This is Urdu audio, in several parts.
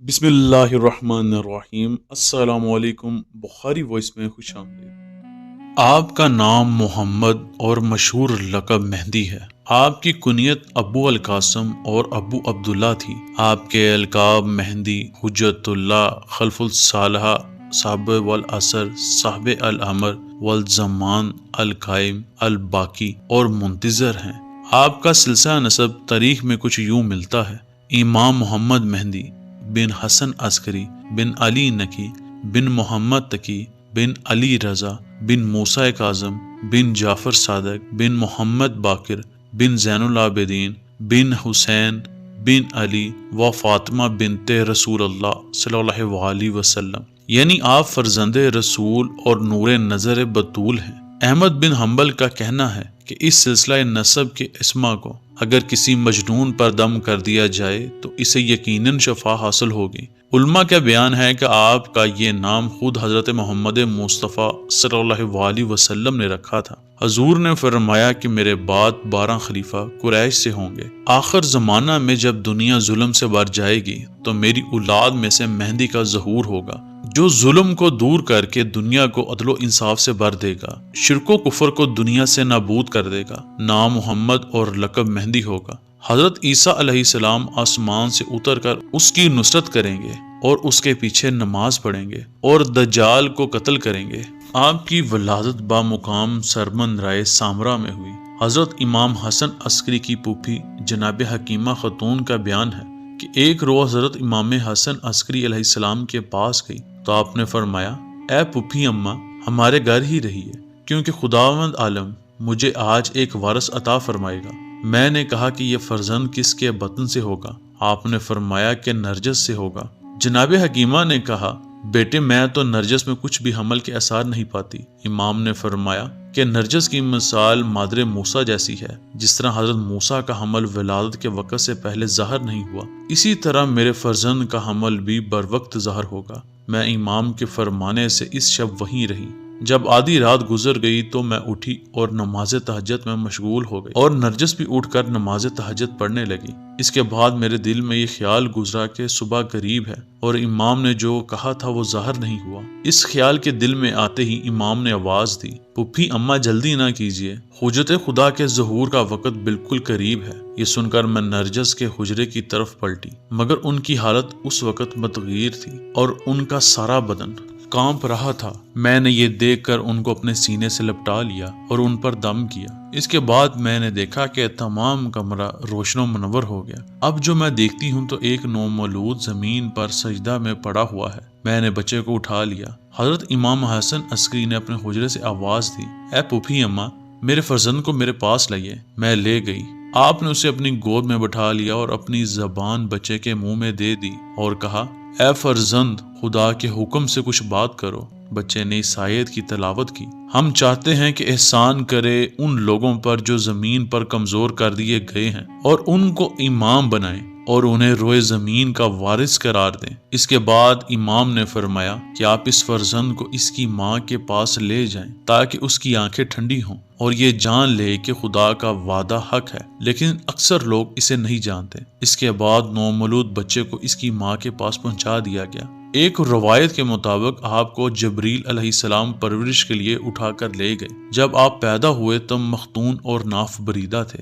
بسم اللہ الرحمن الرحیم۔ السلام علیکم، بخاری وائس میں خوش آمدید۔ آپ کا نام محمد اور مشہور لقب مہدی ہے۔ آپ کی کنیت ابو القاسم اور ابو عبداللہ تھی۔ آپ کے القاب مہدی، حجت اللہ، خلف الصالحہ، صاحب والعصر، صاحب الامر والزمان، القائم، الباقی اور منتظر ہیں۔ آپ کا سلسلہ نسب تاریخ میں کچھ یوں ملتا ہے: امام محمد مہدی بن حسن عسکری بن علی نقی بن محمد تقی بن علی رضا بن موسیٰ کاظم بن جعفر صادق بن محمد باقر بن زین العابدین بن حسین بن علی و فاطمہ بنت رسول اللہ صلی اللہ علیہ وسلم، یعنی آپ فرزند رسول اور نور نظر بطول ہیں۔ احمد بن حنبل کا کہنا ہے کہ اس سلسلہ نسب کے اسما کو اگر کسی مجنون پر دم کر دیا جائے تو اسے یقیناً شفا حاصل ہوگی۔ علماء کا بیان ہے کہ آپ کا یہ نام خود حضرت محمد مصطفیٰ صلی اللہ علیہ وسلم نے رکھا تھا۔ حضور نے فرمایا کہ میرے بعد 12 خلیفہ قریش سے ہوں گے۔ آخر زمانہ میں جب دنیا ظلم سے بھر جائے گی تو میری اولاد میں سے مہدی کا ظہور ہوگا، جو ظلم کو دور کر کے دنیا کو عدل و انصاف سے بھر دے گا، شرک و کفر کو دنیا سے نابود کر دے گا۔ نام محمد اور لقب مہدی ہوگا۔ حضرت عیسیٰ علیہ السلام آسمان سے اتر کر اس کی نصرت کریں گے اور اس کے پیچھے نماز پڑھیں گے اور دجال کو قتل کریں گے۔ آپ کی ولادت بامقام سرمند رائے سامرا میں ہوئی۔ حضرت امام حسن عسکری کی پھوپھی جناب حکیمہ خاتون کا بیان ہے کہ ایک روز حضرت امام حسن عسکری علیہ السلام کے پاس گئی تو آپ نے فرمایا: اے پھوپھی اماں، ہمارے گھر ہی رہیے، کیونکہ خداوند عالم مجھے آج ایک وارث عطا فرمائے گا۔ میں نے کہا کہ یہ فرزند کس کے بطن سے ہوگا؟ آپ نے فرمایا کہ نرجس سے ہوگا۔ جناب حکیمہ نے کہا: بیٹے، میں تو نرجس میں کچھ بھی حمل کے اثار نہیں پاتی۔ امام نے فرمایا کہ نرجس کی مثال مادر موسیٰ جیسی ہے۔ جس طرح حضرت موسیٰ کا حمل ولادت کے وقت سے پہلے ظاہر نہیں ہوا، اسی طرح میرے فرزند کا حمل بھی بروقت ظاہر ہوگا۔ میں امام کے فرمانے سے اس شب وہیں رہی۔ جب آدھی رات گزر گئی تو میں اٹھی اور نماز تہجد میں مشغول ہو گئی، اور نرجس بھی اٹھ کر نماز تہجد پڑھنے لگی۔ اس کے بعد میرے دل میں یہ خیال گزرا کہ صبح قریب ہے اور امام نے جو کہا تھا وہ ظاہر نہیں ہوا۔ اس خیال کے دل میں آتے ہی امام نے آواز دی: پھوپھی اماں، جلدی نہ کیجیے، حجت خدا کے ظہور کا وقت بالکل قریب ہے۔ یہ سن کر میں نرجس کے حجرے کی طرف پلٹی، مگر ان کی حالت اس وقت متغیر تھی اور ان کا سارا بدن کانپ رہا تھا۔ میں نے یہ دیکھ کر ان کو اپنے سینے سے لپٹا لیا اور ان پر دم کیا۔ اس کے بعد میں نے دیکھا کہ تمام کمرہ روشن و منور ہو گیا۔ اب جو میں دیکھتی ہوں تو ایک نومولود زمین پر سجدہ میں پڑا ہوا ہے۔ میں نے بچے کو اٹھا لیا۔ حضرت امام حسن عسکری نے اپنے حجرے سے آواز دی: اے پھوپھی اماں، میرے فرزند کو میرے پاس لائیے۔ میں لے گئی۔ آپ نے اسے اپنی گود میں بٹھا لیا اور اپنی زبان بچے کے منہ میں دے دی اور کہا: اے فرزند، خدا کے حکم سے کچھ بات کرو۔ بچے نے اس آیت کی تلاوت کی: ہم چاہتے ہیں کہ احسان کرے ان لوگوں پر جو زمین پر کمزور کر دیے گئے ہیں، اور ان کو امام بنائیں اور انہیں روئے زمین کا وارث قرار دیں۔ اس کے بعد امام نے فرمایا کہ آپ اس فرزند کو اس کی ماں کے پاس لے جائیں تاکہ اس کی آنکھیں ٹھنڈی ہوں اور یہ جان لے کہ خدا کا وعدہ حق ہے، لیکن اکثر لوگ اسے نہیں جانتے۔ اس کے بعد نومولود بچے کو اس کی ماں کے پاس پہنچا دیا گیا۔ ایک روایت کے مطابق آپ کو جبریل علیہ السلام پرورش کے لیے اٹھا کر لے گئے۔ جب آپ پیدا ہوئے تب مختون اور ناف بریدہ تھے۔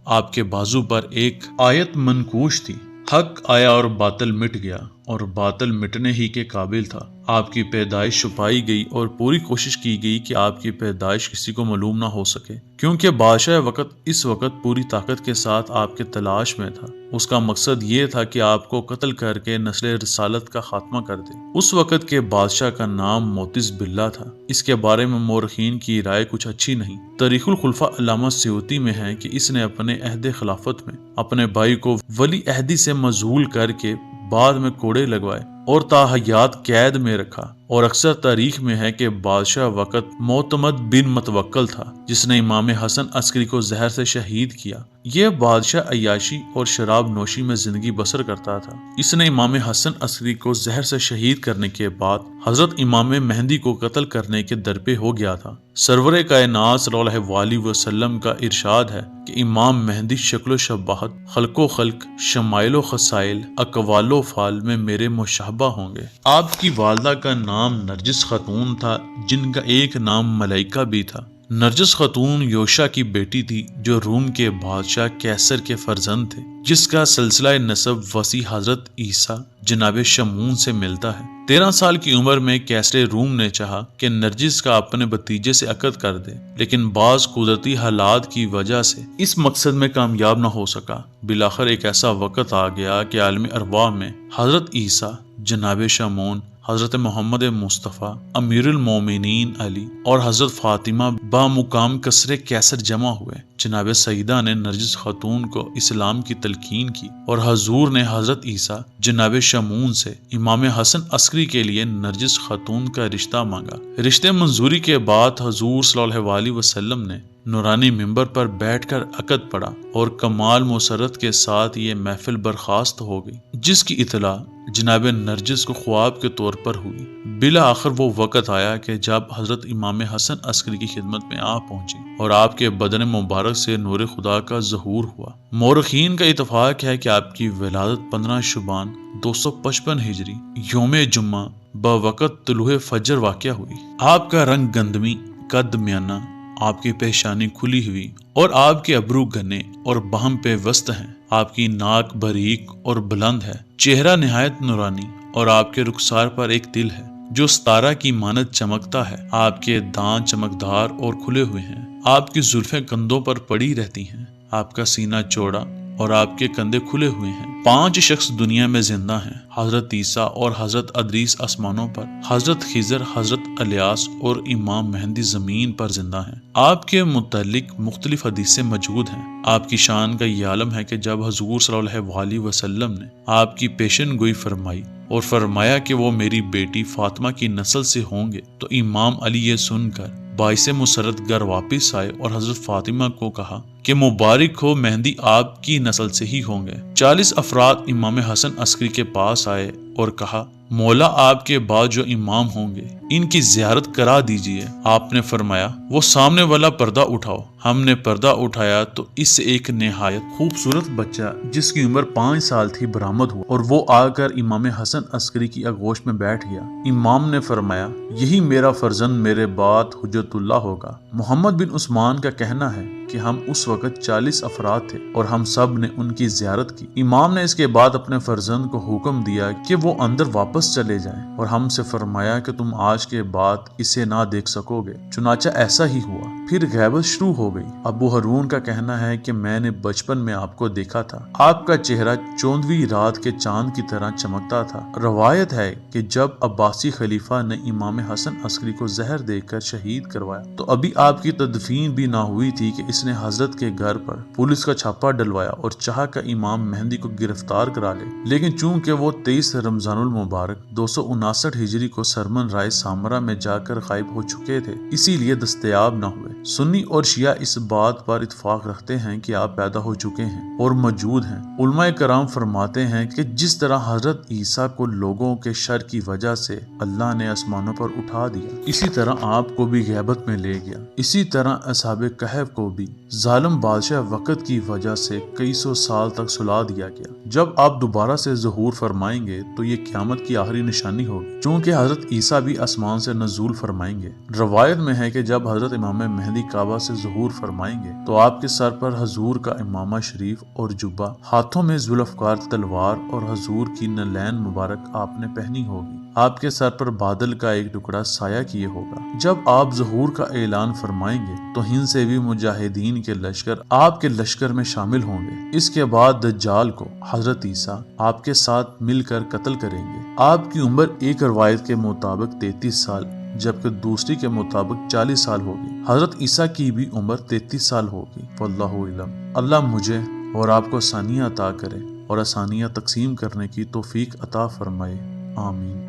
آپ کے بازو پر ایک آیت منقوش تھی: حق آیا اور باطل مٹ گیا، اور باطل مٹنے ہی کے قابل تھا۔ آپ کی پیدائش چھپائی گئی اور پوری کوشش کی گئی کہ آپ کی پیدائش کسی کو معلوم نہ ہو سکے، کیونکہ بادشاہ وقت اس وقت پوری طاقت کے ساتھ آپ کے تلاش میں تھا۔ اس کا مقصد یہ تھا کہ آپ کو قتل کر کے نسل رسالت کا خاتمہ کر دے۔ اس وقت کے بادشاہ کا نام موتز باللہ تھا۔ اس کے بارے میں مورخین کی رائے کچھ اچھی نہیں۔ تاریخ الخلفاء علامہ سیوطی میں ہے کہ اس نے اپنے عہد خلافت میں اپنے بھائی کو ولی عہدی سے معزول کر کے بعد میں کوڑے لگوائے اور تا حیات قید میں رکھا۔ اور اکثر تاریخ میں ہے کہ بادشاہ وقت معتمد بن متوکل تھا جس نے امام حسن عسکری کو زہر سے شہید کیا۔ یہ بادشاہ عیاشی اور شراب نوشی میں زندگی بسر کرتا تھا۔ اس نے امام حسن عسکری کو زہر سے شہید کرنے کے بعد حضرت امام مہدی کو قتل کرنے کے درپے ہو گیا تھا۔ سرور کائنات صلی اللہ علیہ وسلم کا ارشاد ہے کہ امام مہدی شکل و شباہت، خلق و خلق، شمائل و خصائل، اقوال و فعال میں میرے مشابہ ہوں گے۔ آپ کی والدہ کا نام نرجس خاتون تھا جن کا ایک نام ملائکہ بھی تھا۔ نرجس خاتون یوشا کی بیٹی تھی جو روم کے بادشاہ کیسر کے فرزند تھے، جس کا سلسلہ نسب وسیع حضرت عیسیٰ جناب شمعون سے ملتا ہے۔ 13 سال کی عمر میں کیسر روم نے چاہا کہ نرجس کا اپنے بھتیجے سے عقد کر دے، لیکن بعض قدرتی حالات کی وجہ سے اس مقصد میں کامیاب نہ ہو سکا۔ بالآخر ایک ایسا وقت آ گیا کہ عالم ارواح میں حضرت عیسیٰ جناب شمعون، حضرت محمد مصطفیٰ امیر المومنین علی اور حضرت فاطمہ بامقام قصر کیسر جمع ہوئے۔ جناب سیدہ نے نرجس خاتون کو اسلام کی تلقین کی اور حضور نے حضرت عیسیٰ جناب شمعون سے امام حسن عسکری کے لیے نرجس خاتون کا رشتہ مانگا۔ رشتے منظوری کے بعد حضور صلی اللہ علیہ وسلم نے نورانی منبر پر بیٹھ کر عقد پڑا اور کمال مسرت کے ساتھ یہ محفل برخاست ہو گئی، جس کی اطلاع جناب نرجس کو خواب کے طور پر ہوئی۔ بالآخر وہ وقت آیا کہ جب حضرت امام حسن عسکری کی خدمت میں آپ پہنچی اور آپ کے بدن مبارک سے نور خدا کا ظہور ہوا۔ مورخین کا اتفاق ہے کہ آپ کی ولادت 15 شعبان 255 ہجری یوم جمعہ بوقت طلوع فجر واقع ہوئی۔ آپ کا رنگ گندمی، قد میانہ، آپ کی پیشانی کھلی ہوئی اور آپ کے ابرو گھنے اور باہم پہ وسط ہیں۔ آپ کی ناک باریک اور بلند ہے، چہرہ نہایت نورانی اور آپ کے رخسار پر ایک تل ہے جو ستارہ کی مانند چمکتا ہے۔ آپ کے دانت چمکدار اور کھلے ہوئے ہیں، آپ کی زلفیں کندھوں پر پڑی رہتی ہیں، آپ کا سینہ چوڑا اور آپ کے کندھے کھلے ہوئے ہیں۔ 5 شخص دنیا میں زندہ ہیں، حضرت عیسیٰ اور حضرت ادریس آسمانوں پر، حضرت خضر، حضرت الیاس اور امام مہدی زمین پر زندہ ہیں۔ آپ کے متعلق مختلف حدیثیں موجود ہیں۔ آپ کی شان کا یہ عالم ہے کہ جب حضور صلی اللہ علیہ وسلم نے آپ کی پیشن گوئی فرمائی اور فرمایا کہ وہ میری بیٹی فاطمہ کی نسل سے ہوں گے، تو امام علی یہ سن کر باعث مسرت گھر واپس آئے اور حضرت فاطمہ کو کہا کہ مبارک ہو، مہدی آپ کی نسل سے ہی ہوں گے۔ 40 افراد امام حسن عسکری کے پاس آئے اور کہا، مولا آپ کے بعد جو امام ہوں گے ان کی زیارت کرا دیجئے۔ آپ نے فرمایا، وہ سامنے والا پردہ اٹھاؤ۔ ہم نے پردہ اٹھایا تو اس سے ایک نہایت خوبصورت بچہ جس کی عمر 5 سال تھی برآمد ہوا اور وہ آ کر امام حسن عسکری کی آغوش میں بیٹھ گیا۔ امام نے فرمایا، یہی میرا فرزند میرے بعد حجت اللہ ہوگا۔ محمد بن عثمان کا کہنا ہے کہ ہم اس وقت 40 افراد تھے اور ہم سب نے ان کی زیارت کی۔ امام نے اس کے بعد اپنے فرزند کو حکم دیا کہ وہ اندر واپس چلے جائیں اور ہم سے فرمایا کہ تم آج کے بعد اسے نہ دیکھ سکو گے۔ چنانچہ ایسا ہی ہوا۔ پھر غیبت شروع ہو گئی۔ ابو ہارون کا کہنا ہے کہ میں نے بچپن میں آپ کو دیکھا تھا، آپ کا چہرہ 14ویں رات کے چاند کی طرح چمکتا تھا۔ روایت ہے کہ جب عباسی خلیفہ نے امام حسن عسکری کو زہر دے کر شہید کروایا تو ابھی آپ کی تدفین بھی نہ ہوئی تھی کہ اس نے حضرت کے گھر پر پولیس کا چھاپا ڈلوایا اور چاہا کہ امام مہدی کو گرفتار کرا لے، لیکن چونکہ وہ 23 رمضان المبارک 259 ہجری کو سرمن رائے سامرا میں جا کر غائب ہو چکے تھے، اسی لیے دستیاب نہ ہوئے۔ سنی اور شیعہ اس بات پر اتفاق رکھتے ہیں کہ آپ پیدا ہو چکے ہیں اور موجود ہیں۔ علماء کرام فرماتے ہیں کہ جس طرح حضرت عیسیٰ کو لوگوں کے شر کی وجہ سے اللہ نے آسمانوں پر اٹھا دیا، اسی طرح آپ کو بھی غیبت میں لے گیا۔ اسی طرح اصحاب کہف کو بھی ظالم بادشاہ وقت کی وجہ سے کئی سو سال تک سلا دیا گیا۔ جب آپ دوبارہ سے ظہور فرمائیں گے تو یہ قیامت کی آخری نشانی ہوگی، چونکہ حضرت عیسیٰ بھی آسمان سے نزول فرمائیں گے۔ روایت میں ہے کہ جب حضرت امام مہدی کعبہ سے ظہور فرمائیں گے تو آپ کے سر پر حضور کا امامہ شریف اور جبہ، ہاتھوں میں ذوالفقار تلوار اور حضور کی نلین مبارک آپ نے پہنی ہوگی۔ آپ کے سر پر بادل کا ایک ٹکڑا سایہ کیے ہوگا۔ جب آپ ظہور کا اعلان فرمائیں گے تو ہند سے بھی مجاہدین کے لشکر آپ کے لشکر میں شامل ہوں گے۔ اس کے بعد دجال کو حضرت عیسیٰ آپ کے ساتھ مل کر قتل کریں گے۔ آپ کی عمر ایک روایت کے مطابق 33 سال جبکہ دوسری کے مطابق 40 سال ہوگی۔ حضرت عیسیٰ کی بھی عمر 33 سال ہوگی۔ واللہ علم۔ اللہ مجھے اور آپ کو آسانیاں عطا کرے اور آسانیاں تقسیم کرنے کی توفیق عطا فرمائے، آمین۔